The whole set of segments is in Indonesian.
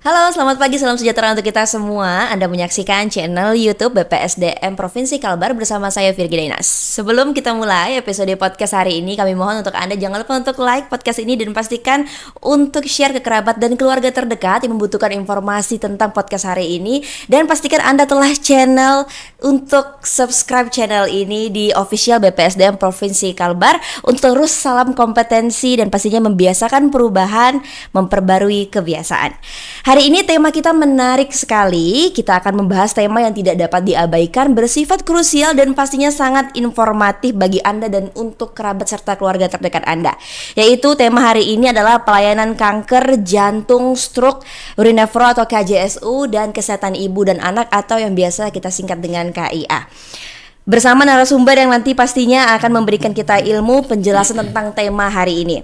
Halo, selamat pagi, salam sejahtera untuk kita semua. Anda menyaksikan channel YouTube BPSDM Provinsi Kalbar bersama saya Virgi Dainas. Sebelum kita mulai episode podcast hari ini, kami mohon untuk Anda jangan lupa untuk like podcast ini dan pastikan untuk share ke kerabat dan keluarga terdekat yang membutuhkan informasi tentang podcast hari ini. Dan pastikan Anda telah channel untuk subscribe channel ini di official BPSDM Provinsi Kalbar untuk terus salam kompetensi dan pastinya membiasakan perubahan, memperbarui kebiasaan. Hari ini tema kita menarik sekali. Kita akan membahas tema yang tidak dapat diabaikan, bersifat krusial dan pastinya sangat informatif bagi Anda dan untuk kerabat serta keluarga terdekat Anda. Yaitu tema hari ini adalah pelayanan kanker, jantung, stroke, urinefro atau KJSU dan kesehatan ibu dan anak atau yang biasa kita singkat dengan KIA. Bersama narasumber yang nanti pastinya akan memberikan kita ilmu penjelasan tentang tema hari ini.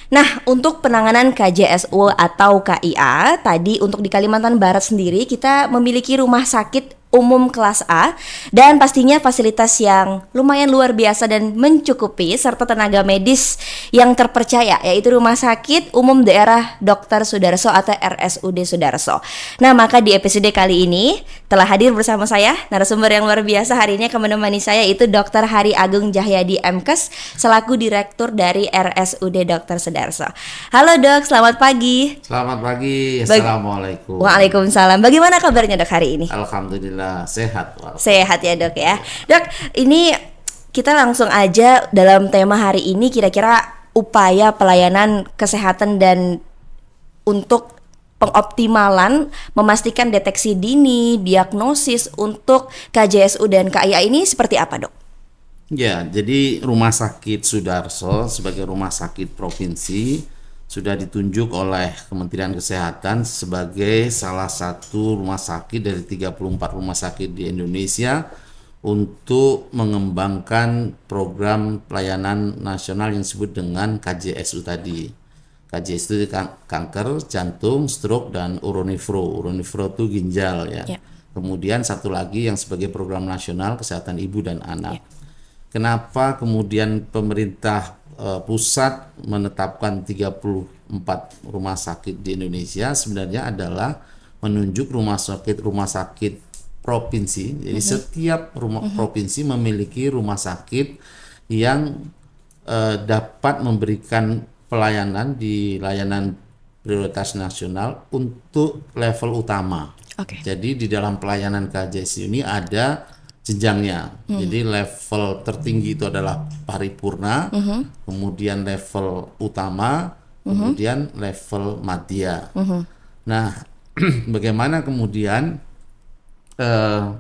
Nah, untuk penanganan KJSU atau KIA, tadi untuk di Kalimantan Barat sendiri kita memiliki rumah sakit umum kelas A dan pastinya fasilitas yang lumayan luar biasa dan mencukupi serta tenaga medis yang terpercaya, yaitu Rumah Sakit Umum Daerah Dr. Sudarso atau RSUD Sudarso. Nah, maka di episode kali ini telah hadir bersama saya narasumber yang luar biasa. Hari ini akan menemani saya itu Dr. Hari Agung Jahyadi MKes selaku Direktur dari RSUD Dr. Sudarso. Halo Dok, selamat pagi. Selamat pagi, Assalamualaikum. Waalaikumsalam. Bagaimana kabarnya Dok hari ini? Alhamdulillah sehat. Sehat ya Dok ya. Dok, ini kita langsung aja dalam tema hari ini, kira-kira upaya pelayanan kesehatan dan untuk pengoptimalan memastikan deteksi dini, diagnosis untuk KJSU dan KIA ini seperti apa Dok? Ya, jadi Rumah Sakit Sudarso sebagai rumah sakit provinsi sudah ditunjuk oleh Kementerian Kesehatan sebagai salah satu rumah sakit dari 34 rumah sakit di Indonesia untuk mengembangkan program pelayanan nasional yang disebut dengan KJSU tadi. KJSU itu kanker, jantung, stroke, dan urinefro. Urinefro itu ginjal ya. Kemudian satu lagi yang sebagai program nasional kesehatan ibu dan anak. Kenapa kemudian pemerintah pusat menetapkan 34 rumah sakit di Indonesia? Sebenarnya adalah menunjuk rumah sakit provinsi. Jadi setiap provinsi memiliki rumah sakit yang dapat memberikan pelayanan di layanan prioritas nasional untuk level utama. Jadi di dalam pelayanan KJSU ini ada jenjangnya. Jadi level tertinggi itu adalah paripurna, kemudian level utama, kemudian level madya. Nah, bagaimana kemudian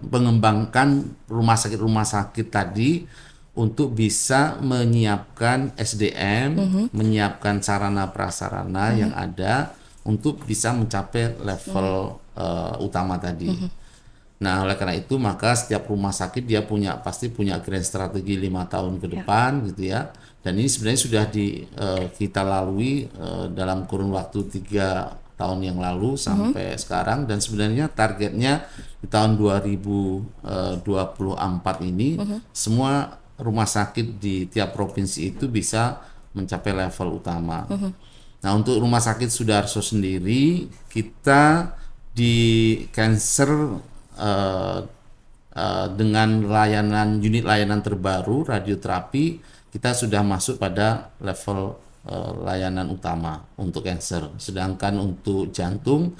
mengembangkan rumah sakit tadi untuk bisa menyiapkan SDM, menyiapkan sarana prasarana yang ada untuk bisa mencapai level utama tadi. Nah, oleh karena itu maka setiap rumah sakit dia pasti punya grand strategi 5 tahun ke depan gitu ya. Dan ini sebenarnya sudah kita lalui dalam kurun waktu 3 tahun yang lalu sampai sekarang, dan sebenarnya targetnya di tahun 2024 ini semua rumah sakit di tiap provinsi itu bisa mencapai level utama. Nah, untuk Rumah Sakit Sudarso sendiri kita di cancer dengan unit layanan terbaru radioterapi, kita sudah masuk pada level layanan utama untuk cancer. Sedangkan untuk jantung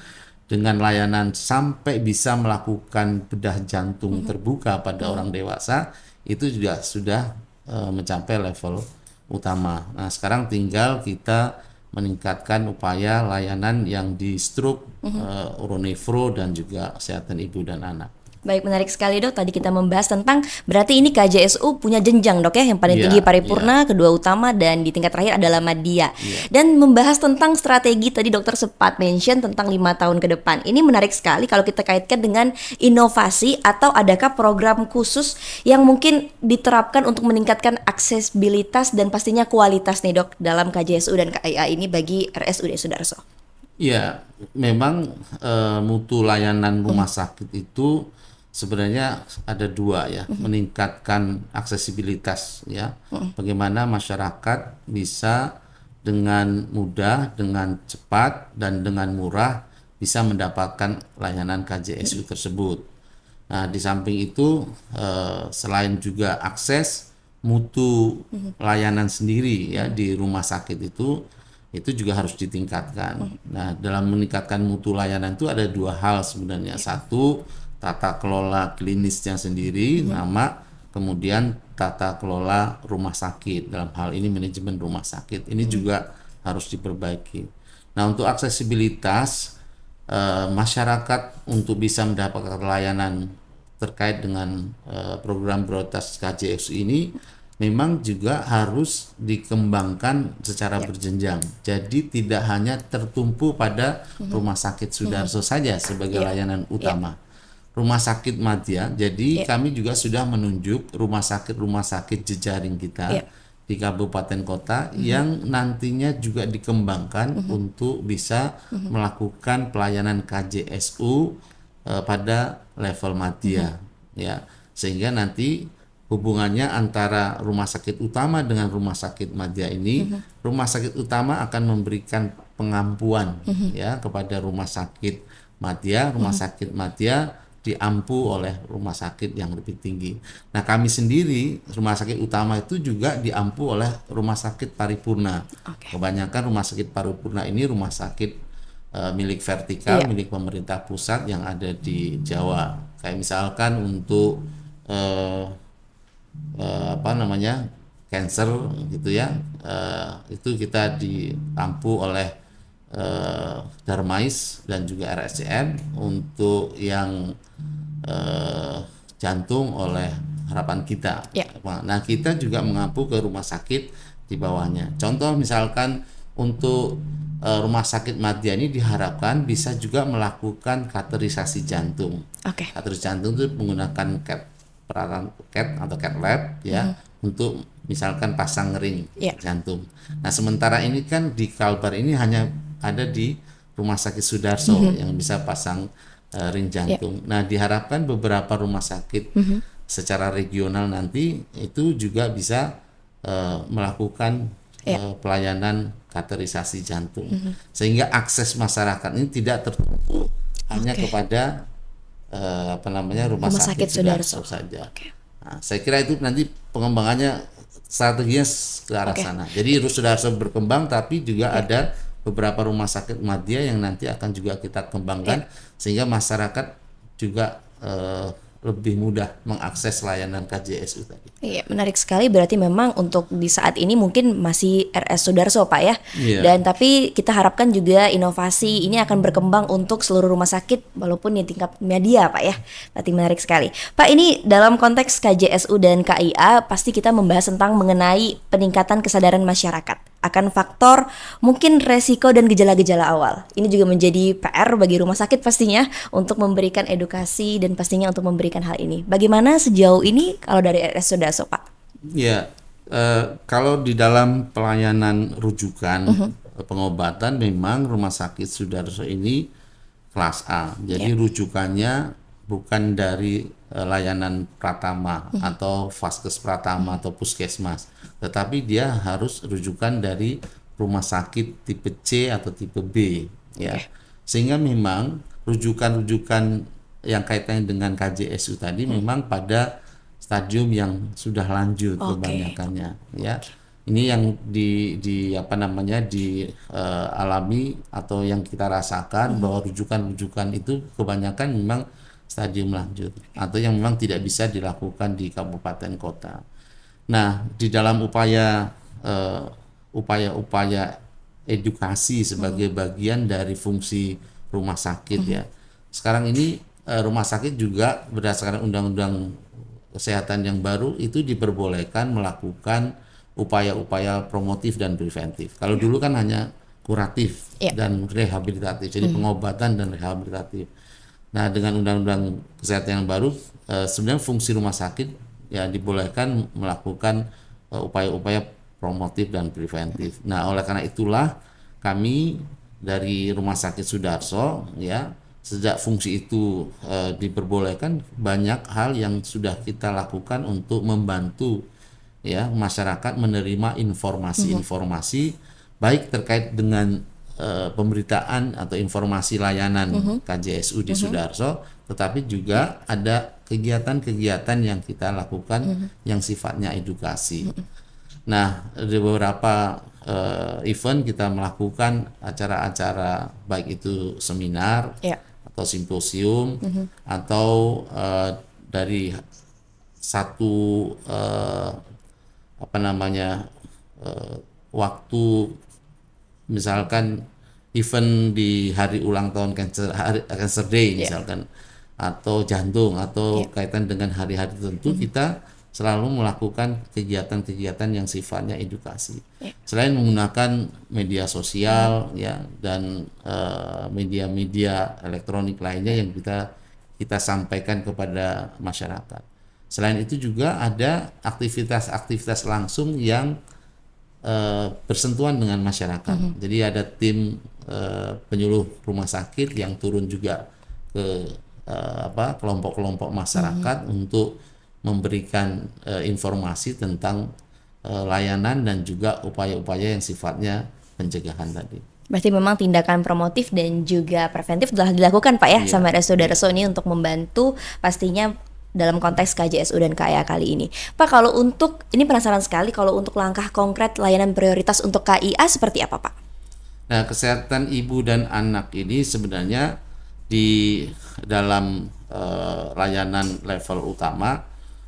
dengan layanan sampai bisa melakukan bedah jantung terbuka pada orang dewasa itu juga sudah mencapai level utama. Nah, sekarang tinggal kita meningkatkan upaya layanan yang di stroke, urinefro dan juga kesehatan ibu dan anak. Baik, menarik sekali Dok. Tadi kita membahas tentang berarti ini KJSU punya jenjang Dok ya, yang paling tinggi paripurna, kedua utama, dan di tingkat terakhir adalah madya. Dan membahas tentang strategi tadi dokter sempat mention tentang 5 tahun ke depan. Ini menarik sekali kalau kita kaitkan dengan inovasi atau adakah program khusus yang mungkin diterapkan untuk meningkatkan aksesibilitas dan pastinya kualitas nih Dok dalam KJSU dan KIA ini bagi RSUD Sudarso. Ya, memang mutu layanan rumah sakit itu sebenarnya ada dua ya, meningkatkan aksesibilitas ya, bagaimana masyarakat bisa dengan mudah, dengan cepat dan dengan murah bisa mendapatkan layanan KJSU tersebut. Nah, di samping itu selain juga akses mutu layanan sendiri ya di rumah sakit itu juga harus ditingkatkan. Nah, dalam meningkatkan mutu layanan itu ada dua hal sebenarnya. Satu, tata kelola klinisnya sendiri, nama, kemudian tata kelola rumah sakit. Dalam hal ini manajemen rumah sakit. Ini juga harus diperbaiki. Nah, untuk aksesibilitas masyarakat untuk bisa mendapatkan layanan terkait dengan program prioritas KJSU ini memang juga harus dikembangkan secara berjenjang. Jadi tidak hanya tertumpu pada Rumah Sakit Sudarso saja sebagai layanan utama. Rumah Sakit Madya, jadi kami juga sudah menunjuk rumah sakit jejaring kita di kabupaten kota yang nantinya juga dikembangkan untuk bisa melakukan pelayanan KJSU pada level Madya, ya, sehingga nanti hubungannya antara rumah sakit utama dengan rumah sakit madya ini, rumah sakit utama akan memberikan pengampuan ya kepada rumah sakit madya, rumah sakit madya diampu oleh rumah sakit yang lebih tinggi. Nah, kami sendiri rumah sakit utama itu juga diampu oleh rumah sakit paripurna. Kebanyakan rumah sakit paripurna ini rumah sakit milik vertikal, milik pemerintah pusat yang ada di Jawa. Kayak misalkan untuk cancer gitu ya, itu kita diampu oleh Darmais dan juga RSCM. Untuk yang jantung oleh Harapan Kita. Nah, kita juga mengampu ke rumah sakit di bawahnya. Contoh misalkan untuk rumah sakit madya ini diharapkan bisa juga melakukan kateterisasi jantung. Kateterisasi jantung itu menggunakan CAT atau CAT lab ya, untuk misalkan pasang ring jantung. Nah, sementara ini kan di Kalbar ini hanya ada di Rumah Sakit Sudarso yang bisa pasang ring jantung. Nah, diharapkan beberapa rumah sakit secara regional nanti itu juga bisa melakukan pelayanan kateterisasi jantung, sehingga akses masyarakat ini tidak tertumpu hanya kepada rumah sakit Sudarso saja. Nah, saya kira itu nanti pengembangannya strateginya ke arah sana. Jadi Sudarso berkembang, tapi juga ada beberapa rumah sakit madya yang nanti akan juga kita kembangkan sehingga masyarakat juga lebih mudah mengakses layanan KJSU tadi. Iya, menarik sekali. Berarti memang untuk di saat ini mungkin masih RS Sudarso, Pak ya. Dan tapi kita harapkan juga inovasi ini akan berkembang untuk seluruh rumah sakit walaupun di tingkat media, Pak ya. Berarti menarik sekali. Pak, ini dalam konteks KJSU dan KIA pasti kita membahas tentang mengenai peningkatan kesadaran masyarakat akan faktor mungkin resiko dan gejala-gejala awal. Ini juga menjadi PR bagi rumah sakit pastinya untuk memberikan edukasi dan pastinya untuk memberikan hal ini. Bagaimana sejauh ini kalau dari RS Sudarso, Pak? Ya, kalau di dalam pelayanan rujukan pengobatan memang rumah sakit Sudarso ini kelas A. Jadi rujukannya bukan dari layanan pratama atau vaskes pratama atau puskesmas, tetapi dia harus rujukan dari rumah sakit tipe C atau tipe B ya. Sehingga memang rujukan-rujukan yang kaitannya dengan KJSU tadi memang pada stadium yang sudah lanjut kebanyakannya ya. Ini yang dialami atau yang kita rasakan bahwa rujukan-rujukan itu kebanyakan memang stadium lanjut atau yang memang tidak bisa dilakukan di kabupaten kota. Nah, di dalam upaya edukasi sebagai bagian dari fungsi rumah sakit ya. Sekarang ini rumah sakit juga berdasarkan undang-undang kesehatan yang baru itu diperbolehkan melakukan upaya-upaya promotif dan preventif. Kalau dulu kan hanya kuratif dan rehabilitatif, jadi pengobatan dan rehabilitatif. Nah, dengan undang-undang kesehatan yang baru, sebenarnya fungsi rumah sakit ya dibolehkan melakukan upaya-upaya promotif dan preventif. Nah, oleh karena itulah kami dari Rumah Sakit Sudarso ya, sejak fungsi itu diperbolehkan, banyak hal yang sudah kita lakukan untuk membantu ya masyarakat menerima informasi-informasi baik terkait dengan pemberitaan atau informasi layanan KJSU di Sudarso, tetapi juga ada kegiatan-kegiatan yang kita lakukan yang sifatnya edukasi. Nah, di beberapa event kita melakukan acara-acara baik itu seminar atau simposium atau dari satu waktu, misalkan event di hari ulang tahun Cancer Day misalkan, atau jantung, atau kaitan dengan hari-hari tertentu, kita selalu melakukan kegiatan-kegiatan yang sifatnya edukasi. Selain menggunakan media sosial dan media-media elektronik lainnya yang kita sampaikan kepada masyarakat. Selain itu juga ada aktivitas-aktivitas langsung yang bersentuhan dengan masyarakat. Jadi ada tim penyuluh rumah sakit yang turun juga ke kelompok-kelompok masyarakat untuk memberikan informasi tentang layanan dan juga upaya-upaya yang sifatnya pencegahan tadi. Berarti memang tindakan promotif dan juga preventif telah dilakukan Pak ya sama RSUD Darso ini untuk membantu pastinya dalam konteks KJSU dan KIA kali ini. Pak, kalau untuk, ini penasaran sekali, kalau untuk langkah konkret layanan prioritas untuk KIA seperti apa Pak? Nah, kesehatan ibu dan anak ini sebenarnya di dalam layanan level utama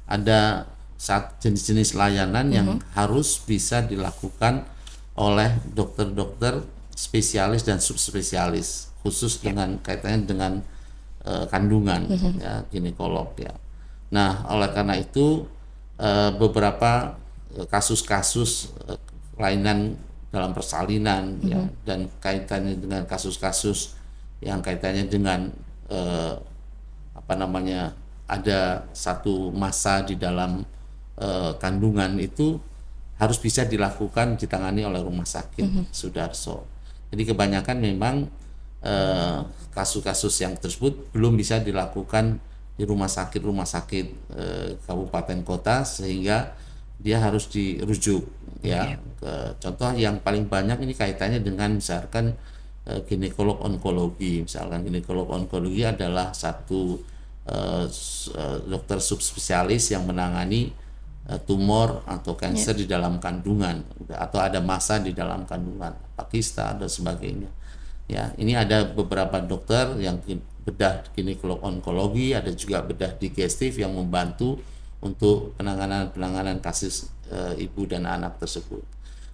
ada jenis-jenis layanan yang harus bisa dilakukan oleh dokter-dokter spesialis dan subspesialis, khusus dengan kaitannya dengan kandungan, ginekolog ya. Nah, oleh karena itu beberapa kasus-kasus kelainan dalam persalinan dan kaitannya dengan kasus-kasus yang kaitannya dengan ada satu masa di dalam kandungan itu harus bisa dilakukan, ditangani oleh rumah sakit Sudarso. Jadi kebanyakan memang kasus-kasus yang tersebut belum bisa dilakukan di rumah sakit kabupaten kota, sehingga dia harus dirujuk contoh yang paling banyak ini kaitannya dengan misalkan ginekolog onkologi. Misalkan ginekolog onkologi adalah satu dokter subspesialis yang menangani tumor atau kanker di dalam kandungan, atau ada massa di dalam kandungan, kista dan sebagainya. Ya, ini ada beberapa dokter yang bedah ginekolog onkologi, ada juga bedah digestif yang membantu untuk penanganan kasus ibu dan anak tersebut.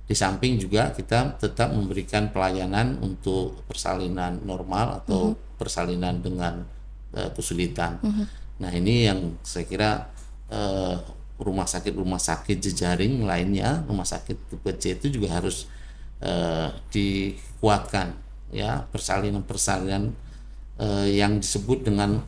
Di samping juga kita tetap memberikan pelayanan untuk persalinan normal atau persalinan dengan kesulitan. Nah, ini yang saya kira rumah sakit jejaring lainnya, rumah sakit tipe C itu juga harus dikuatkan ya, persalinan yang disebut dengan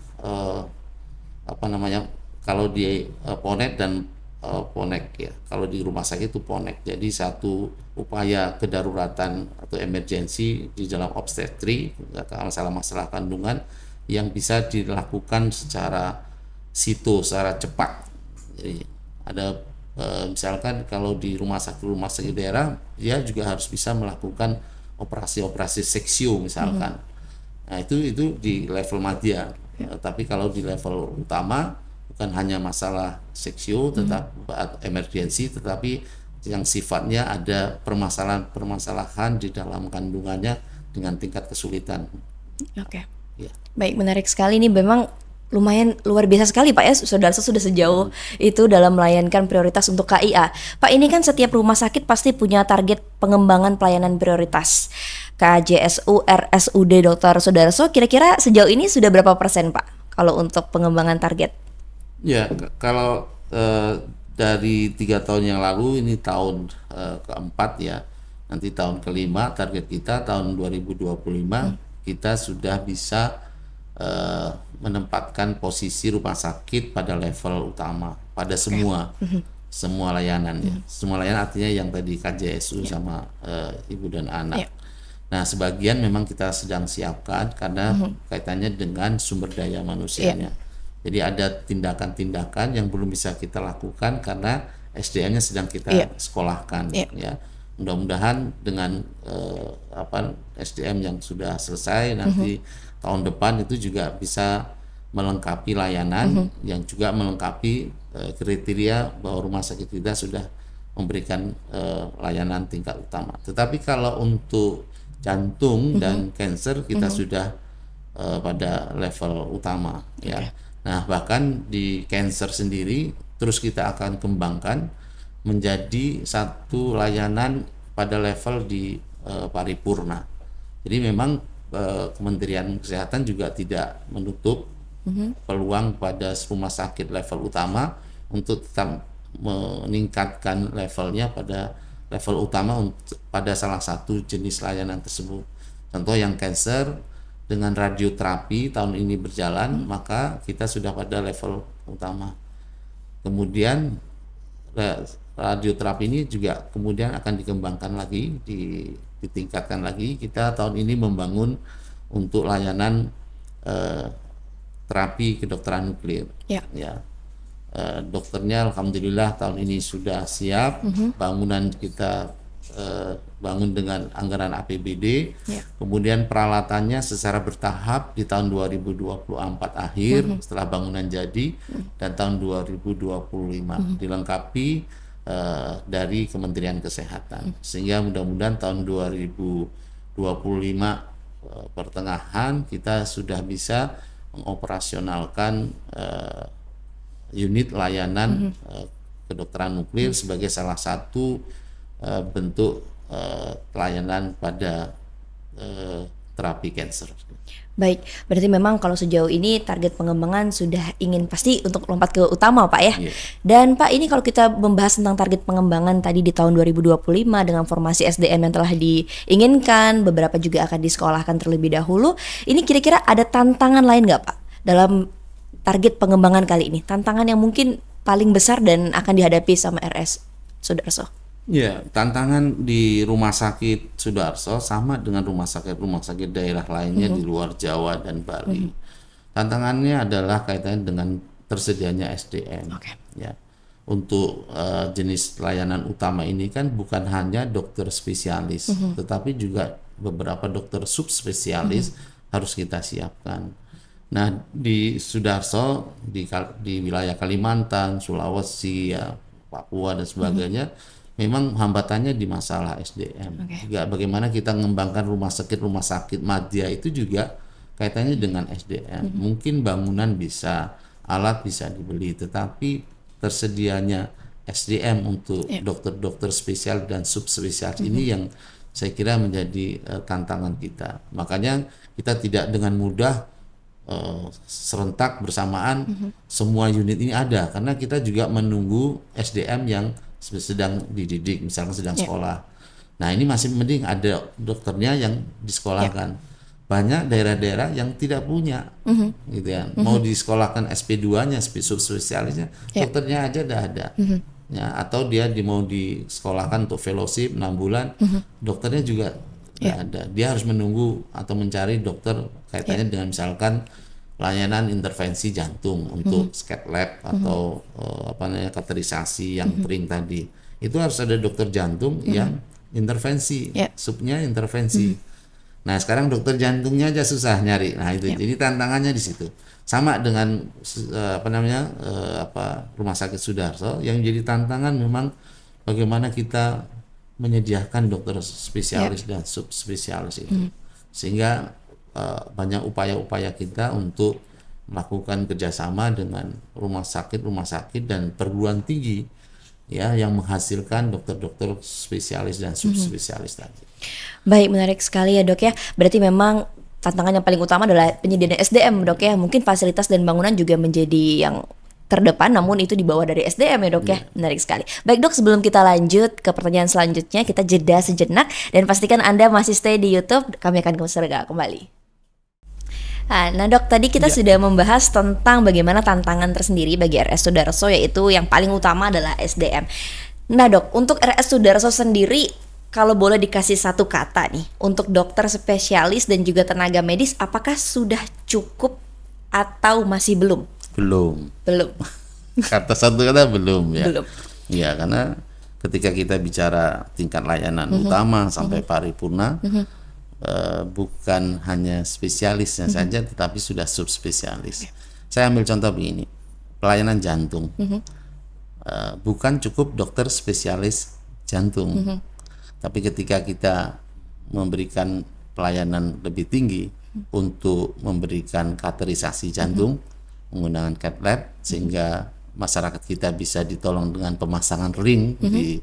kalau di Ponet dan Ponek ya. Kalau di rumah sakit itu Ponek. Jadi satu upaya kedaruratan atau emergensi di dalam obstetri, masalah-masalah kandungan yang bisa dilakukan secara secara cepat. Jadi ada misalkan kalau di rumah sakit daerah, dia juga harus bisa melakukan operasi seksio misalkan. Nah, itu di level madya. Tapi kalau di level utama bukan hanya masalah seksio tetap emergensi, tetapi yang sifatnya ada permasalahan di dalam kandungannya dengan tingkat kesulitan. Baik, menarik sekali. Ini memang lumayan luar biasa sekali Pak ya, Sudarso sudah sejauh itu dalam melayangkan prioritas untuk KIA. Pak, ini kan setiap rumah sakit pasti punya target pengembangan pelayanan prioritas. KJSU RSUD Dr. Sudarso kira-kira sejauh ini sudah berapa persen Pak kalau untuk pengembangan target? Ya, kalau dari 3 tahun yang lalu, ini tahun keempat ya, nanti tahun kelima, target kita tahun 2025 kita sudah bisa menempatkan posisi rumah sakit pada level utama pada semua layanan ya. Semua layanan artinya yang tadi KJSU sama ibu dan anak. Nah, sebagian memang kita sedang siapkan karena kaitannya dengan sumber daya manusianya. Jadi ada tindakan-tindakan yang belum bisa kita lakukan karena SDM-nya sedang kita sekolahkan ya. mudah-mudahan dengan SDM yang sudah selesai nanti tahun depan itu juga bisa melengkapi layanan yang juga melengkapi kriteria bahwa rumah sakit kita sudah memberikan layanan tingkat utama. Tetapi kalau untuk jantung dan cancer kita sudah pada level utama ya. Nah, bahkan di cancer sendiri terus kita akan kembangkan menjadi satu layanan pada level di paripurna. Jadi memang Kementerian Kesehatan juga tidak menutup peluang pada rumah sakit level utama untuk tetap meningkatkan levelnya pada level utama pada salah satu jenis layanan tersebut. Contoh yang cancer dengan radioterapi tahun ini berjalan, maka kita sudah pada level utama. Kemudian radioterapi ini juga kemudian akan dikembangkan lagi, ditingkatkan lagi. Kita tahun ini membangun untuk layanan terapi kedokteran nuklir. Ya. Dokternya alhamdulillah tahun ini sudah siap. Bangunan kita bangun dengan anggaran APBD. Kemudian peralatannya secara bertahap di tahun 2024 akhir setelah bangunan jadi, dan tahun 2025 dilengkapi dari Kementerian Kesehatan, sehingga mudah-mudahan tahun 2025 pertengahan kita sudah bisa mengoperasionalkan unit layanan kedokteran nuklir sebagai salah satu bentuk layanan pada terapi cancer. Baik, berarti memang kalau sejauh ini target pengembangan sudah ingin pasti untuk lompat ke utama Pak ya. Dan Pak, ini kalau kita membahas tentang target pengembangan tadi di tahun 2025 dengan formasi SDM yang telah diinginkan, beberapa juga akan disekolahkan terlebih dahulu. Ini kira-kira ada tantangan lain nggak Pak dalam target pengembangan kali ini? Tantangan yang mungkin paling besar dan akan dihadapi sama RS Sudarso? Ya, tantangan di Rumah Sakit Sudarso sama dengan rumah sakit daerah lainnya di luar Jawa dan Bali. Tantangannya adalah kaitannya dengan tersedianya SDM. Ya, untuk jenis layanan utama ini kan bukan hanya dokter spesialis, tetapi juga beberapa dokter subspesialis harus kita siapkan. Nah, di Sudarso, di wilayah Kalimantan, Sulawesi, ya, Papua dan sebagainya, memang hambatannya di masalah SDM. Juga bagaimana kita mengembangkan rumah sakit madya itu juga kaitannya dengan SDM. Mungkin bangunan bisa, alat bisa dibeli, tetapi tersedianya SDM untuk dokter-dokter spesial dan subspesialis ini yang saya kira menjadi tantangan kita. Makanya kita tidak dengan mudah serentak bersamaan semua unit ini ada, karena kita juga menunggu SDM yang sedang dididik, misalkan sedang sekolah. Nah, ini masih mending ada dokternya yang disekolahkan. Banyak daerah-daerah yang tidak punya, gitu ya. Mau disekolahkan SP2-nya, subspesialisnya, dokternya aja udah ada. Ya, atau dia mau disekolahkan untuk fellowship 6 bulan, dokternya juga nggak ada. Dia harus menunggu atau mencari dokter kaitannya dengan misalkan layanan intervensi jantung untuk scat lab atau kateterisasi yang ring tadi. Itu harus ada dokter jantung yang intervensi, subnya intervensi. Nah, sekarang dokter jantungnya aja susah nyari. Nah, itu jadi tantangannya di situ. Sama dengan Rumah Sakit Sudarso, yang jadi tantangan memang bagaimana kita menyediakan dokter spesialis dan subspesialis itu. Sehingga banyak upaya-upaya kita untuk melakukan kerjasama dengan rumah sakit dan perguruan tinggi ya yang menghasilkan dokter-dokter spesialis dan subspesialis tadi. Baik, menarik sekali ya Dok ya. Berarti memang tantangan yang paling utama adalah penyediaan SDM Dok ya. Mungkin fasilitas dan bangunan juga menjadi yang terdepan, namun itu di bawah dari SDM ya Dok ya. Menarik sekali. Baik Dok, sebelum kita lanjut ke pertanyaan selanjutnya, kita jeda sejenak dan pastikan Anda masih stay di YouTube. Kami akan segera kembali. Nah Dok, tadi kita sudah membahas tentang bagaimana tantangan tersendiri bagi RS Sudarso, yaitu yang paling utama adalah SDM. Nah Dok, untuk RS Sudarso sendiri, kalau boleh dikasih satu kata nih, untuk dokter spesialis dan juga tenaga medis, apakah sudah cukup atau masih belum? Belum. Kata satu kata belum ya. Belum. Ya, karena ketika kita bicara tingkat layanan utama sampai paripurna, bukan hanya spesialisnya saja, tetapi sudah subspesialis. Saya ambil contoh begini, pelayanan jantung, bukan cukup dokter spesialis jantung, tapi ketika kita memberikan pelayanan lebih tinggi untuk memberikan kateterisasi jantung menggunakan cath lab, sehingga masyarakat kita bisa ditolong dengan pemasangan ring di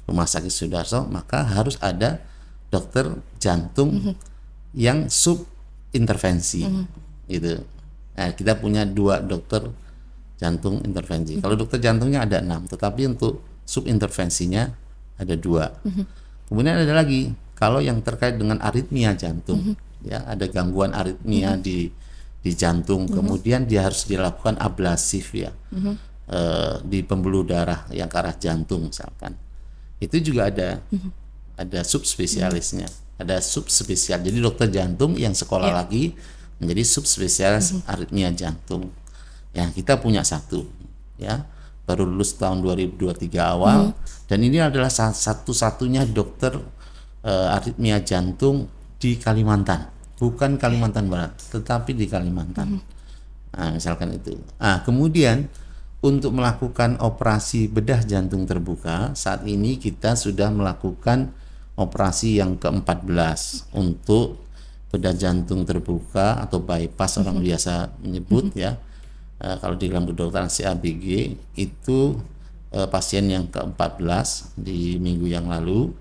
Rumah Sakit Sudarso, maka harus ada dokter jantung yang sub intervensi gitu. Nah, kita punya 2 dokter jantung intervensi. Kalau dokter jantungnya ada 6, tetapi untuk sub intervensinya ada 2. Kemudian ada lagi kalau yang terkait dengan aritmia jantung, ya ada gangguan aritmia di jantung, kemudian dia harus dilakukan ablasif ya. Di pembuluh darah yang ke arah jantung misalkan, itu juga ada subspesialisnya, ada subspesial. Jadi dokter jantung yang sekolah lagi menjadi subspesialis aritmia jantung. Yang kita punya 1 ya, baru lulus tahun 2023 awal, dan ini adalah satu-satunya dokter aritmia jantung di Kalimantan, bukan Kalimantan Barat, tetapi di Kalimantan. Nah, misalkan itu. Nah, kemudian untuk melakukan operasi bedah jantung terbuka, saat ini kita sudah melakukan operasi yang ke-14 untuk bedah jantung terbuka atau bypass, orang biasa menyebut ya. Kalau di dalam kedokteran CABG itu pasien yang ke-14 di minggu yang lalu,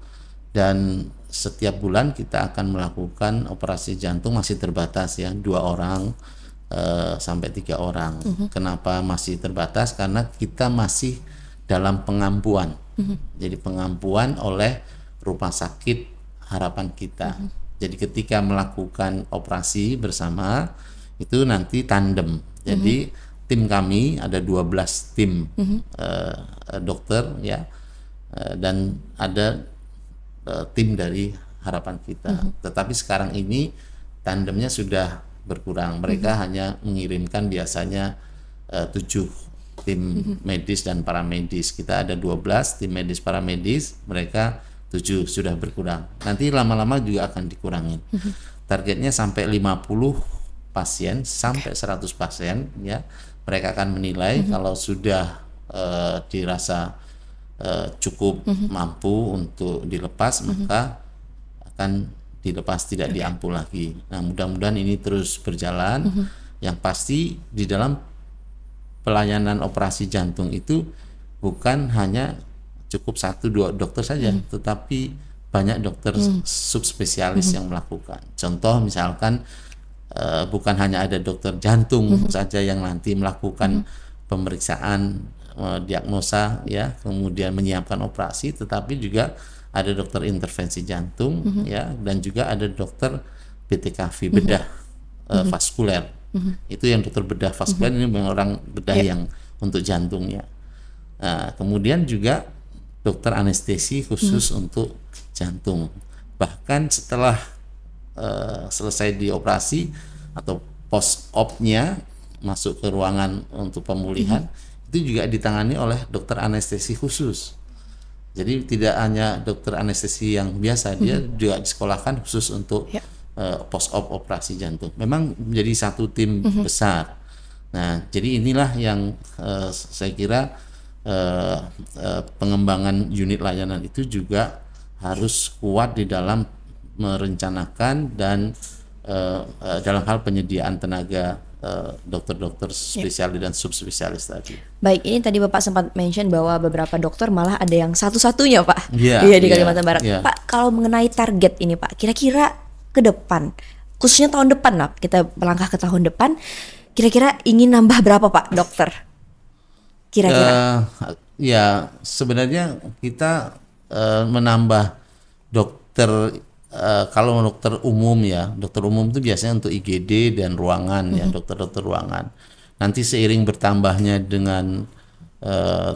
dan setiap bulan kita akan melakukan operasi jantung, masih terbatas ya, 2 orang sampai 3 orang. Kenapa masih terbatas? Karena kita masih dalam pengampuan. Jadi pengampuan oleh Rumah Sakit Harapan Kita. Jadi ketika melakukan operasi bersama itu nanti tandem. Jadi tim kami ada 12 tim dokter ya, dan ada tim dari Harapan Kita. Tetapi sekarang ini tandemnya sudah berkurang. Mereka hanya mengirimkan biasanya 7 tim medis dan paramedis. Kita ada 12 tim medis paramedis, mereka 7 sudah berkurang. Nanti lama-lama juga akan dikurangin. Targetnya sampai 50 pasien sampai 100 pasien ya. Mereka akan menilai kalau sudah dirasa cukup mampu untuk dilepas, maka akan dilepas, tidak diampul lagi. Nah, mudah-mudahan ini terus berjalan. Yang pasti di dalam pelayanan operasi jantung itu bukan hanya cukup 1-2 dokter saja, tetapi banyak dokter subspesialis yang melakukan. Contoh misalkan bukan hanya ada dokter jantung saja yang nanti melakukan pemeriksaan, diagnosa ya, kemudian menyiapkan operasi, tetapi juga ada dokter intervensi jantung ya, dan juga ada dokter BTKV, bedah vaskuler. Itu yang dokter bedah vaskuler, ini memang orang bedah yang untuk jantungnya. Nah, kemudian juga dokter anestesi khusus untuk jantung. Bahkan setelah selesai dioperasi atau post op-nya masuk ke ruangan untuk pemulihan, itu juga ditangani oleh dokter anestesi khusus. Jadi tidak hanya dokter anestesi yang biasa, dia juga disekolahkan khusus untuk post op operasi jantung. Memang menjadi satu tim besar. Nah, jadi inilah yang saya kira pengembangan unit layanan itu juga harus kuat di dalam merencanakan dan dalam hal penyediaan tenaga dokter-dokter spesialis dan subspesialis tadi. Baik, ini tadi Bapak sempat mention bahwa beberapa dokter malah ada yang satu-satunya Pak di Kalimantan Barat. Pak, kalau mengenai target ini Pak, kira-kira ke depan, khususnya tahun depan lah, kita melangkah ke tahun depan, kira-kira ingin nambah berapa Pak dokter? Kira-kira? Ya sebenarnya kita menambah dokter. Kalau dokter umum ya, dokter umum itu biasanya untuk IGD dan ruangan ya, dokter-dokter ruangan. Nanti seiring bertambahnya dengan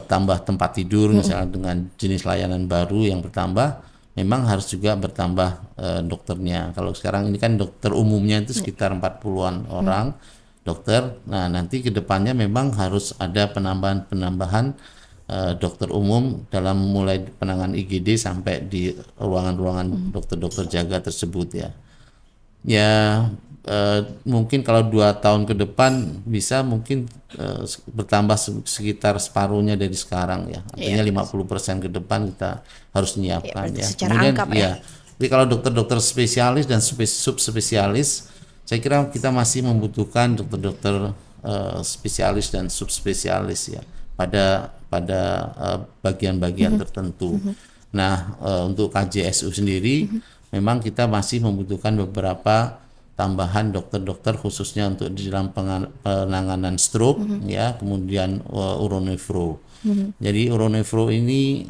tambah tempat tidur, misalnya dengan jenis layanan baru yang bertambah, memang harus juga bertambah dokternya. Kalau sekarang ini kan dokter umumnya itu sekitar 40-an orang dokter. Nah, nanti ke depannya memang harus ada penambahan dokter umum dalam mulai penanganan IGD sampai di ruangan-ruangan dokter-dokter jaga tersebut ya. Ya mungkin kalau 2 tahun ke depan bisa mungkin bertambah sekitar separuhnya dari sekarang ya. Artinya 50% ke depan kita harus menyiapkan ya. Kemudian Tapi kalau dokter-dokter spesialis dan subspesialis, saya kira kita masih membutuhkan dokter-dokter spesialis dan subspesialis ya pada bagian-bagian tertentu. Nah, untuk KJSU sendiri memang kita masih membutuhkan beberapa tambahan dokter-dokter khususnya untuk di dalam penanganan stroke ya, kemudian uronefro. Jadi uronefro ini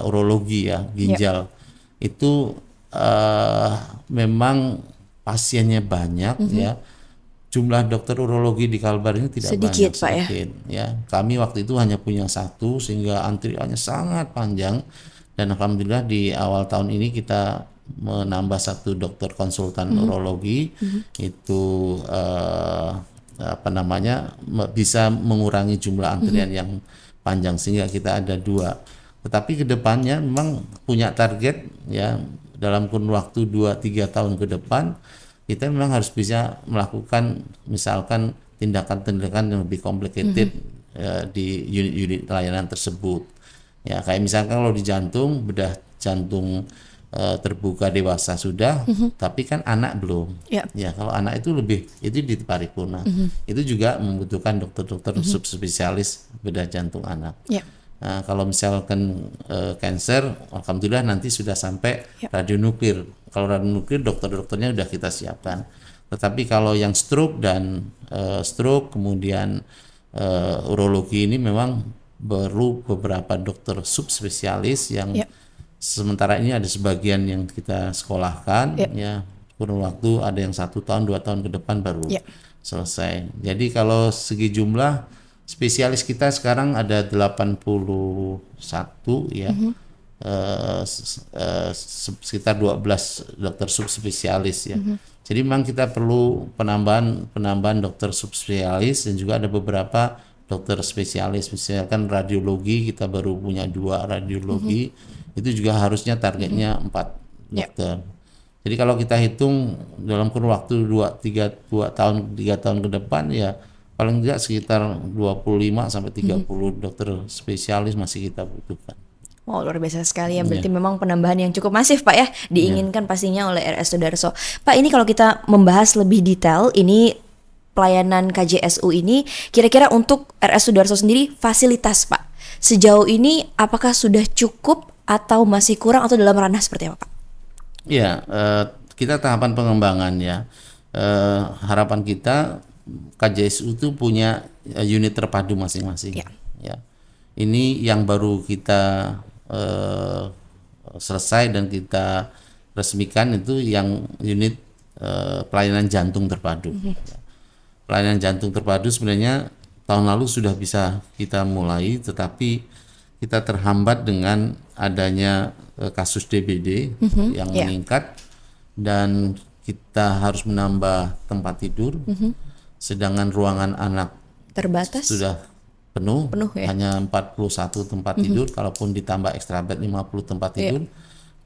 urologi ya, ginjal. Itu memang pasiennya banyak ya. Jumlah dokter urologi di Kalbar ini tidak sedikit, banyak, Pak, sedikit ya. Kami waktu itu hanya punya 1 sehingga antriannya sangat panjang, dan alhamdulillah di awal tahun ini kita menambah 1 dokter konsultan urologi itu bisa mengurangi jumlah antrian yang panjang sehingga kita ada 2. Tetapi kedepannya memang punya target ya, dalam kurun waktu 2-3 tahun ke depan kita memang harus bisa melakukan misalkan tindakan-tindakan yang lebih complicated di unit-unit layanan tersebut ya, kayak misalkan kalau di jantung, bedah jantung terbuka dewasa sudah, tapi kan anak belum ya. Kalau anak itu di paripurna, itu juga membutuhkan dokter-dokter subspesialis bedah jantung anak. Nah, kalau misalkan cancer, alhamdulillah nanti sudah sampai radionuklir. Kalau radionuklir dokter-dokternya sudah kita siapkan. Tetapi kalau yang stroke dan kemudian urologi ini memang baru beberapa dokter subspesialis yang sementara ini ada sebagian yang kita sekolahkan ya, kurun waktu ada yang 1 tahun 2 tahun ke depan baru selesai. Jadi kalau segi jumlah spesialis kita sekarang ada 81 ya, sekitar 12 dokter subspesialis ya. Jadi memang kita perlu penambahan dokter subspesialis, dan juga ada beberapa dokter spesialis. Misalkan radiologi kita baru punya 2 radiologi, itu juga harusnya targetnya 4 dokter. Jadi kalau kita hitung dalam kurun waktu 3 tahun ke depan ya, paling tidak sekitar 25-30 dokter spesialis masih kita butuhkan. Wow, luar biasa sekali ya. Berarti memang penambahan yang cukup masif, Pak ya, diinginkan pastinya oleh RS Sudarso. Pak, ini kalau kita membahas lebih detail, ini pelayanan KJSU ini kira-kira untuk RS Sudarso sendiri fasilitas, Pak, sejauh ini apakah sudah cukup atau masih kurang, atau dalam ranah seperti apa, Pak? Ya, kita tahapan pengembangan ya. Harapan kita KJSU itu punya unit terpadu masing-masing. Ya. Ini yang baru kita selesai dan kita resmikan, itu yang unit pelayanan jantung terpadu. Pelayanan jantung terpadu sebenarnya tahun lalu sudah bisa kita mulai, tetapi kita terhambat dengan adanya kasus DBD yang meningkat, dan kita harus menambah tempat tidur. Sedangkan ruangan anak terbatas, sudah penuh ya? Hanya 41 tempat tidur, kalaupun ditambah extra bed 50 tempat tidur.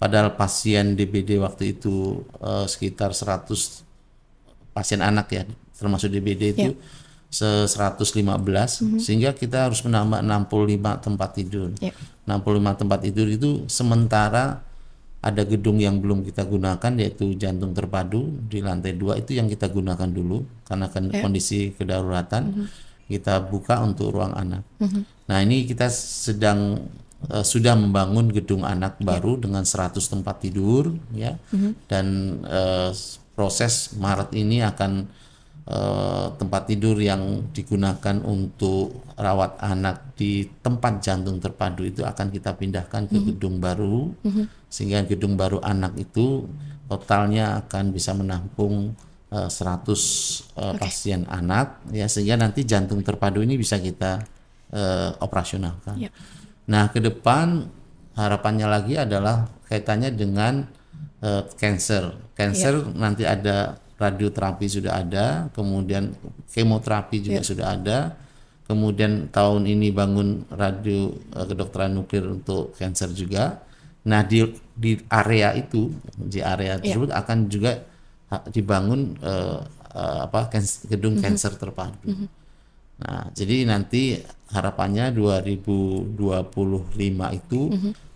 Padahal pasien DBD waktu itu sekitar 100 pasien anak ya, termasuk DBD itu 115, sehingga kita harus menambah 65 tempat tidur. 65 tempat tidur itu sementara ada gedung yang belum kita gunakan, yaitu jantung terpadu di lantai 2, itu yang kita gunakan dulu karena kondisi kedaruratan. Kita buka untuk ruang anak. Nah, ini kita sudah membangun gedung anak baru dengan 100 tempat tidur ya. Dan proses Maret ini akan tempat tidur yang digunakan untuk rawat anak di tempat jantung terpadu itu akan kita pindahkan ke gedung baru, sehingga gedung baru anak itu totalnya akan bisa menampung 100 pasien anak ya, sehingga nanti jantung terpadu ini bisa kita operasionalkan. Nah, ke depan harapannya lagi adalah kaitannya dengan cancer. Nanti ada radioterapi sudah ada, kemudian kemoterapi juga sudah ada, kemudian tahun ini bangun radio kedokteran nuklir untuk kanker juga. Nah di area itu, di area tersebut akan juga dibangun gedung kanker terpadu. Nah, jadi nanti harapannya 2025 itu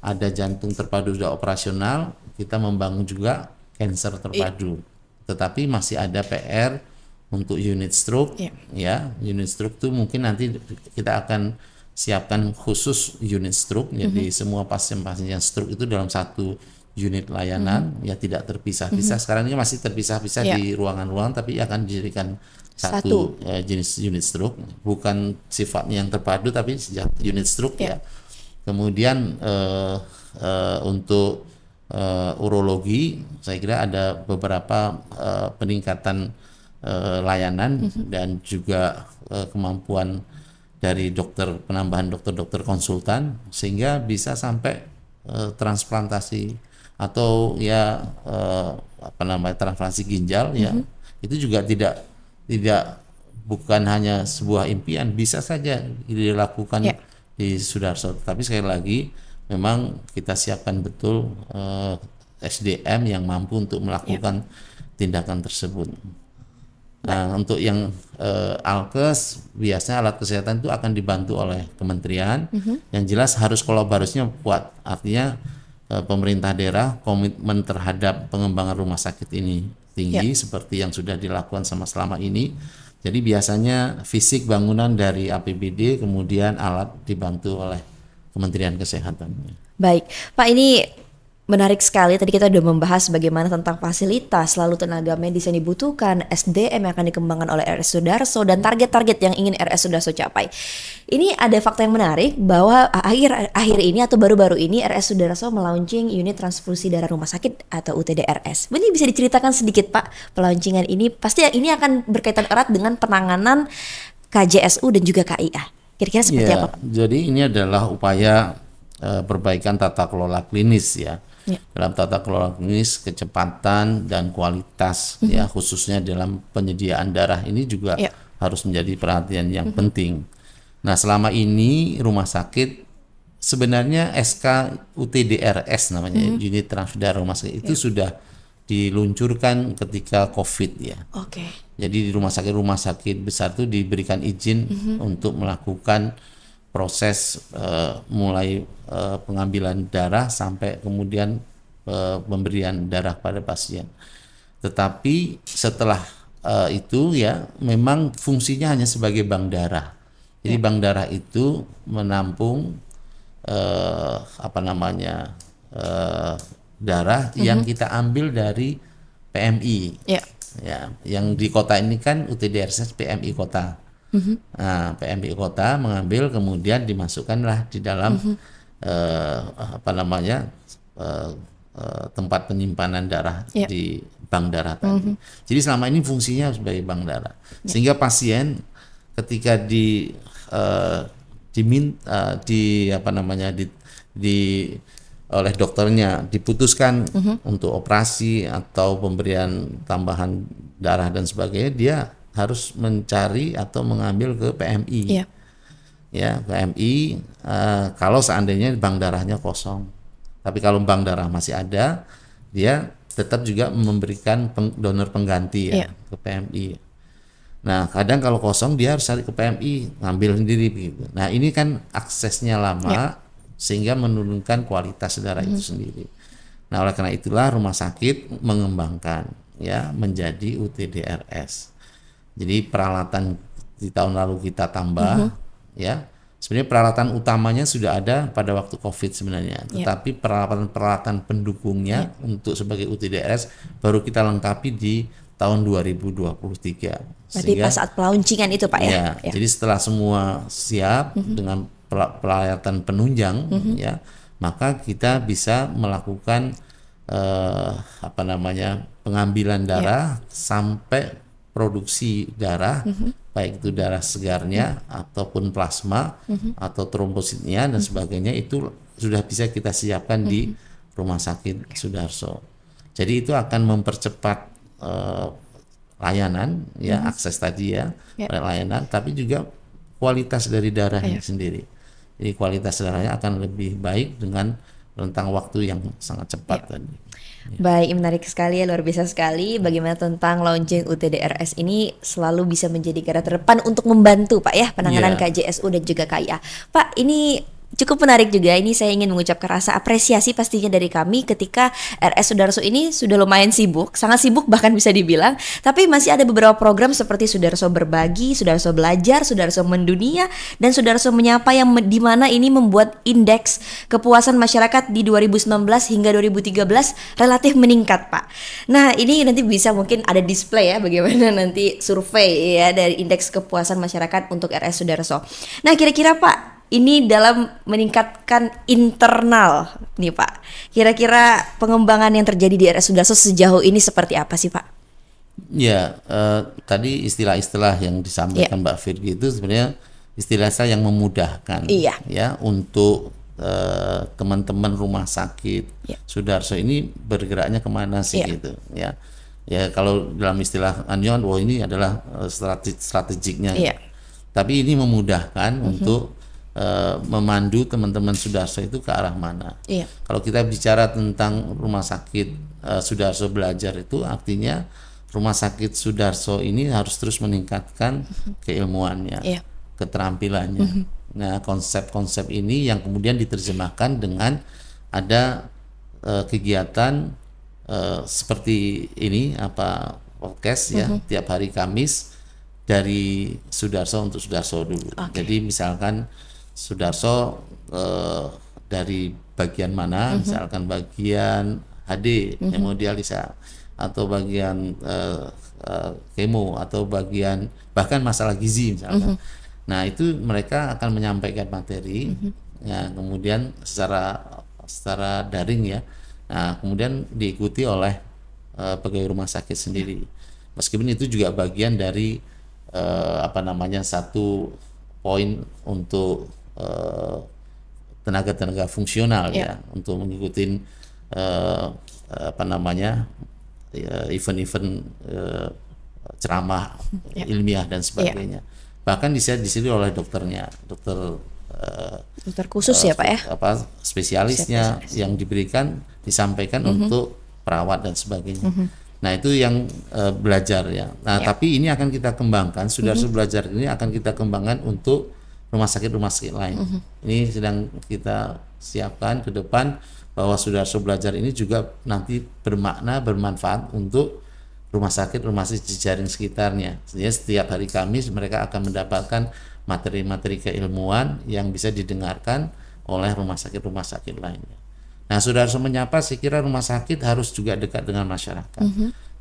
ada jantung terpadu sudah operasional, kita membangun juga kanker terpadu. Tetapi masih ada PR untuk unit stroke, ya. Unit stroke itu mungkin nanti kita akan siapkan khusus unit stroke, jadi semua pasien-pasien yang stroke itu dalam satu unit layanan, ya tidak terpisah-pisah. Sekarang ini masih terpisah-pisah di ruangan-ruangan, tapi akan dijadikan satu jenis unit stroke, bukan sifatnya yang terpadu tapi unit stroke ya. Kemudian untuk urologi saya kira ada beberapa peningkatan layanan dan juga kemampuan dari dokter, penambahan dokter-dokter konsultan sehingga bisa sampai transplantasi atau ya transplantasi ginjal ya. Itu juga tidak bukan hanya sebuah impian, bisa saja dilakukan di Sudarso. Tapi sekali lagi memang kita siapkan betul SDM yang mampu untuk melakukan tindakan tersebut. Nah, untuk yang alkes biasanya alat kesehatan itu akan dibantu oleh kementerian. Yang jelas harus kolaborasinya kuat. Artinya pemerintah daerah komitmen terhadap pengembangan rumah sakit ini tinggi seperti yang sudah dilakukan selama ini. Jadi biasanya fisik bangunan dari APBD, kemudian alat dibantu oleh Kementerian Kesehatan. Baik, Pak, ini menarik sekali. Tadi kita sudah membahas bagaimana tentang fasilitas, lalu tenaga medis yang dibutuhkan, SDM yang akan dikembangkan oleh RS Sudarso, dan target-target yang ingin RS Sudarso capai. Ini ada fakta yang menarik bahwa akhir ini atau baru-baru ini RS Sudarso melaunching unit transfusi darah rumah sakit atau UTDRS. Ini bisa diceritakan sedikit Pak, pelauncingan ini pasti ini akan berkaitan erat dengan penanganan KJSU dan juga KIA. Kira-kira seperti apa Pak? Jadi ini adalah upaya perbaikan tata kelola klinis ya. Dalam tata kelola klinis, kecepatan dan kualitas ya, khususnya dalam penyediaan darah ini juga harus menjadi perhatian yang penting. Nah, selama ini rumah sakit sebenarnya SK UTDRS namanya, unit transfusi darah rumah sakit itu sudah diluncurkan ketika COVID ya. Jadi di rumah sakit besar itu diberikan izin untuk melakukan proses mulai pengambilan darah sampai kemudian pemberian darah pada pasien. Tetapi setelah itu ya memang fungsinya hanya sebagai bank darah. Jadi bank darah itu menampung darah yang kita ambil dari PMI. Ya, yang di kota ini kan UTDRS PMI kota. Nah, PMI kota mengambil kemudian dimasukkanlah di dalam tempat penyimpanan darah di bank darah tadi. Jadi selama ini fungsinya sebagai bank darah. Sehingga pasien ketika oleh dokternya diputuskan untuk operasi atau pemberian tambahan darah dan sebagainya, dia harus mencari atau mengambil ke PMI. Ya, PMI kalau seandainya bank darahnya kosong. Tapi kalau bank darah masih ada, dia tetap juga memberikan donor pengganti ke PMI. Nah, kadang kalau kosong dia harus cari ke PMI, ngambil sendiri begitu. Nah, ini kan aksesnya lama sehingga menurunkan kualitas darah itu sendiri. Nah, oleh karena itulah rumah sakit mengembangkan ya menjadi UTDRS. Jadi peralatan di tahun lalu kita tambah ya. Sebenarnya peralatan utamanya sudah ada pada waktu COVID sebenarnya. Tetapi peralatan pendukungnya untuk sebagai UTDRS baru kita lengkapi di tahun 2023. Berarti pas saat pelauncingan itu Pak ya? Jadi setelah semua siap dengan peralatan penunjang ya, maka kita bisa melakukan pengambilan darah sampai produksi darah, baik itu darah segarnya ataupun plasma atau trombositnya dan sebagainya, itu sudah bisa kita siapkan di Rumah Sakit Sudarso. Jadi itu akan mempercepat layanan ya, akses tadi ya, layanan, tapi juga kualitas dari darahnya sendiri. Jadi kualitas darahnya akan lebih baik dengan rentang waktu yang sangat cepat tadi. Baik, menarik sekali ya, luar biasa sekali. Bagaimana tentang launching UTDRS ini selalu bisa menjadi garda terdepan untuk membantu Pak ya penanganan KJSU dan juga KIA. Pak, ini cukup menarik juga. Ini saya ingin mengucapkan rasa apresiasi pastinya dari kami ketika RS Sudarso ini sudah lumayan sibuk, sangat sibuk bahkan bisa dibilang. Tapi masih ada beberapa program seperti Sudarso Berbagi, Sudarso Belajar, Sudarso Mendunia, dan Sudarso Menyapa yang dimana ini membuat indeks kepuasan masyarakat di 2019 hingga 2013 relatif meningkat Pak. Nah ini nanti bisa mungkin ada display ya bagaimana nanti survei ya dari indeks kepuasan masyarakat untuk RS Sudarso. Nah kira-kira Pak, ini dalam meningkatkan internal nih Pak. Kira-kira pengembangan yang terjadi di RS Sudarso sejauh ini seperti apa sih Pak? Ya, tadi istilah-istilah yang disampaikan Mbak Virgi itu sebenarnya istilah yang memudahkan ya untuk teman-teman rumah sakit Sudarso ini bergeraknya kemana sih gitu ya. Ya kalau dalam istilah Anyon, ini adalah strategiknya. Tapi ini memudahkan untuk memandu teman-teman Sudarso itu ke arah mana. Kalau kita bicara tentang rumah sakit Sudarso Belajar itu artinya rumah sakit Sudarso ini harus terus meningkatkan keilmuannya, keterampilannya. Nah, konsep-konsep ini yang kemudian diterjemahkan dengan ada kegiatan seperti ini podcast ya tiap hari Kamis dari Sudarso untuk Sudarso dulu. Jadi misalkan Sudarso dari bagian mana, misalkan bagian HD hemodialisa atau bagian kemo atau bagian bahkan masalah gizi misalkan. Nah itu mereka akan menyampaikan materi ya kemudian secara daring ya. Nah kemudian diikuti oleh pegawai rumah sakit sendiri. Meskipun itu juga bagian dari satu poin untuk tenaga-tenaga fungsional ya untuk mengikuti event-event ceramah ilmiah dan sebagainya. Bahkan disediakan oleh dokternya, dokter khusus ya Pak ya. Spesialisnya yang diberikan disampaikan untuk perawat dan sebagainya. Nah itu yang belajar ya. Nah tapi ini akan kita kembangkan, Sudarso Belajar ini akan kita kembangkan untuk rumah sakit lain. Ini sedang kita siapkan ke depan bahwa Sudarso Belajar ini juga nanti bermanfaat untuk rumah sakit jejaring sekitarnya. Jadi setiap hari Kamis mereka akan mendapatkan materi-materi keilmuan yang bisa didengarkan oleh rumah sakit lainnya. Nah, Sudarso Menyapa saya kira rumah sakit harus juga dekat dengan masyarakat.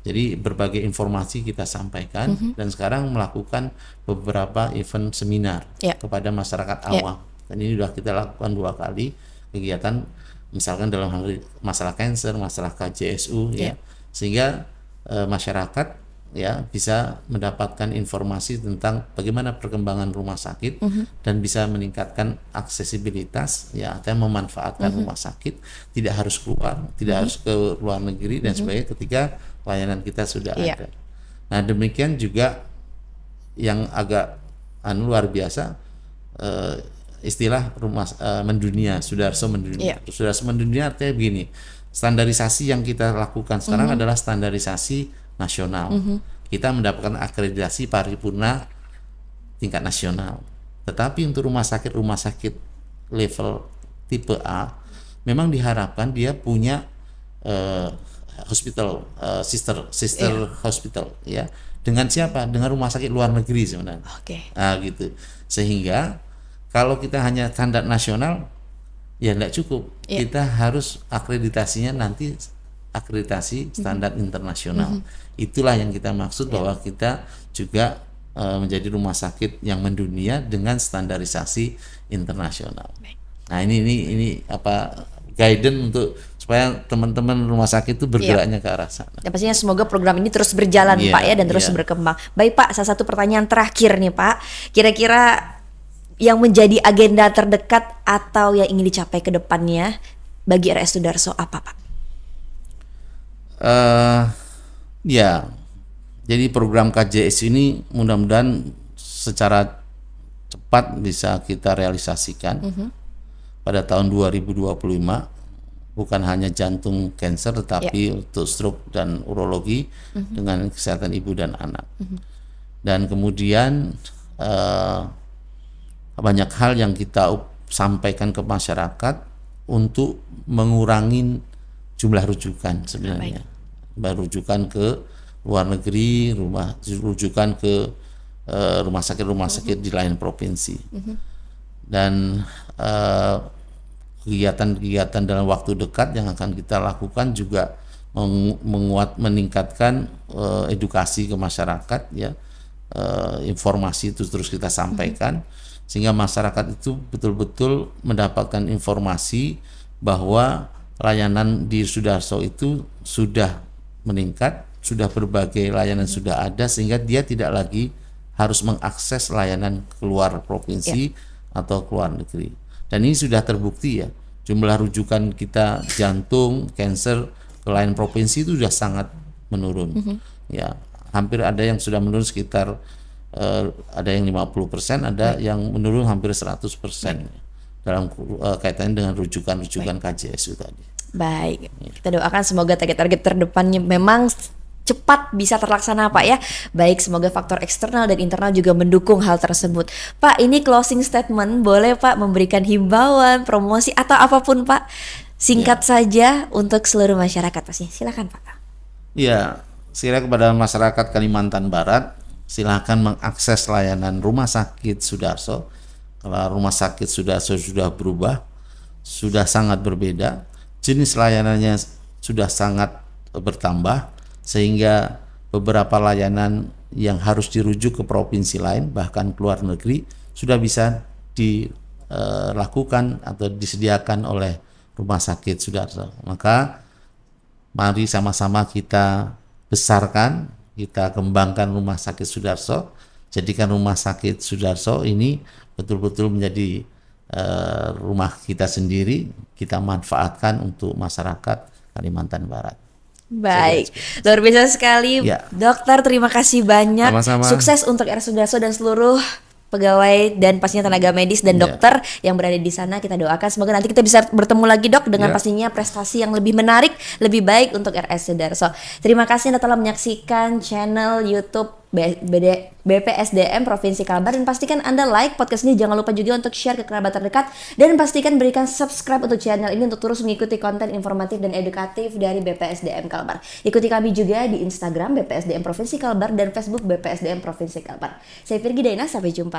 Jadi berbagai informasi kita sampaikan dan sekarang melakukan beberapa event seminar kepada masyarakat awam. Dan ini sudah kita lakukan 2 kali kegiatan, misalkan dalam hal masalah kanker, masalah KJSU ya, sehingga masyarakat ya bisa mendapatkan informasi tentang bagaimana perkembangan rumah sakit dan bisa meningkatkan aksesibilitas ya, akan memanfaatkan rumah sakit, tidak harus keluar, tidak harus ke luar negeri dan sebagainya ketika layanan kita sudah ada. Nah demikian juga yang agak luar biasa istilah rumah mendunia, Sudarso Mendunia. Sudarso Mendunia artinya begini, standarisasi yang kita lakukan sekarang adalah standarisasi nasional. Kita mendapatkan akreditasi paripurna tingkat nasional. Tetapi untuk rumah sakit level tipe A memang diharapkan dia punya hospital sister hospital ya. Dengan siapa? Dengan rumah sakit luar negeri sebenarnya. Nah, gitu. Sehingga kalau kita hanya standar nasional ya tidak cukup. Kita harus akreditasinya nanti akreditasi standar internasional. Itulah yang kita maksud bahwa kita juga menjadi rumah sakit yang mendunia dengan standarisasi internasional. Nah ini guidance untuk supaya teman-teman rumah sakit itu bergeraknya ke arah sana. Dan pastinya semoga program ini terus berjalan Pak ya dan terus berkembang. Baik Pak, salah satu pertanyaan terakhir nih Pak. Kira-kira yang menjadi agenda terdekat atau yang ingin dicapai ke depannya bagi RS Sudarso apa Pak? Jadi program KJS ini mudah-mudahan secara cepat bisa kita realisasikan pada tahun 2025, bukan hanya jantung cancer tetapi untuk stroke dan urologi dengan kesehatan ibu dan anak. Dan kemudian banyak hal yang kita sampaikan ke masyarakat untuk mengurangi jumlah rujukan sebenarnya. Rujukan ke luar negeri, rujukan ke rumah sakit di lain provinsi. Dan kegiatan-kegiatan dalam waktu dekat yang akan kita lakukan juga meningkatkan edukasi ke masyarakat, ya, informasi itu terus kita sampaikan sehingga masyarakat itu betul-betul mendapatkan informasi bahwa layanan di Sudarso itu sudah meningkat, sudah berbagai layanan sudah ada, sehingga dia tidak lagi harus mengakses layanan keluar provinsi atau keluar negeri. Dan ini sudah terbukti, ya, jumlah rujukan kita jantung, cancer ke lain provinsi itu sudah sangat menurun. Ya, hampir ada yang sudah menurun sekitar ada yang 50%, ada yang menurun hampir 100% dalam kaitannya dengan rujukan-rujukan KJSU tadi. Baik, kita doakan semoga target-target terdepannya memang cepat bisa terlaksana, Pak, ya. Baik, semoga faktor eksternal dan internal juga mendukung hal tersebut. Pak, ini closing statement, boleh Pak memberikan himbauan, promosi atau apapun, Pak, singkat saja untuk seluruh masyarakat pastinya. Silakan, Pak. Ya, saya kepada masyarakat Kalimantan Barat, silakan mengakses layanan Rumah Sakit Sudarso. Kalau Rumah Sakit Sudarso sudah berubah, sudah sangat berbeda, jenis layanannya sudah sangat bertambah, sehingga beberapa layanan yang harus dirujuk ke provinsi lain bahkan keluar negeri sudah bisa dilakukan atau disediakan oleh Rumah Sakit Sudarso. Maka mari sama-sama kita besarkan, kita kembangkan Rumah Sakit Sudarso, jadikan Rumah Sakit Sudarso ini betul-betul menjadi rumah kita sendiri, kita manfaatkan untuk masyarakat Kalimantan Barat. Baik, luar biasa sekali, ya. Dokter. Terima kasih banyak. Sama-sama. Sukses untuk RS Sudarso dan seluruh pegawai dan pastinya tenaga medis dan dokter yang berada di sana. Kita doakan semoga nanti kita bisa bertemu lagi, Dok, dengan pastinya prestasi yang lebih menarik, lebih baik untuk RS Sudarso. Terima kasih Anda telah menyaksikan channel YouTube BPSDM Provinsi Kalbar, dan pastikan Anda like podcast ini. Jangan lupa juga untuk share ke kerabat terdekat, dan pastikan berikan subscribe untuk channel ini untuk terus mengikuti konten informatif dan edukatif dari BPSDM Kalbar. Ikuti kami juga di Instagram BPSDM Provinsi Kalbar dan Facebook BPSDM Provinsi Kalbar. Saya Virgi Dayna, sampai jumpa.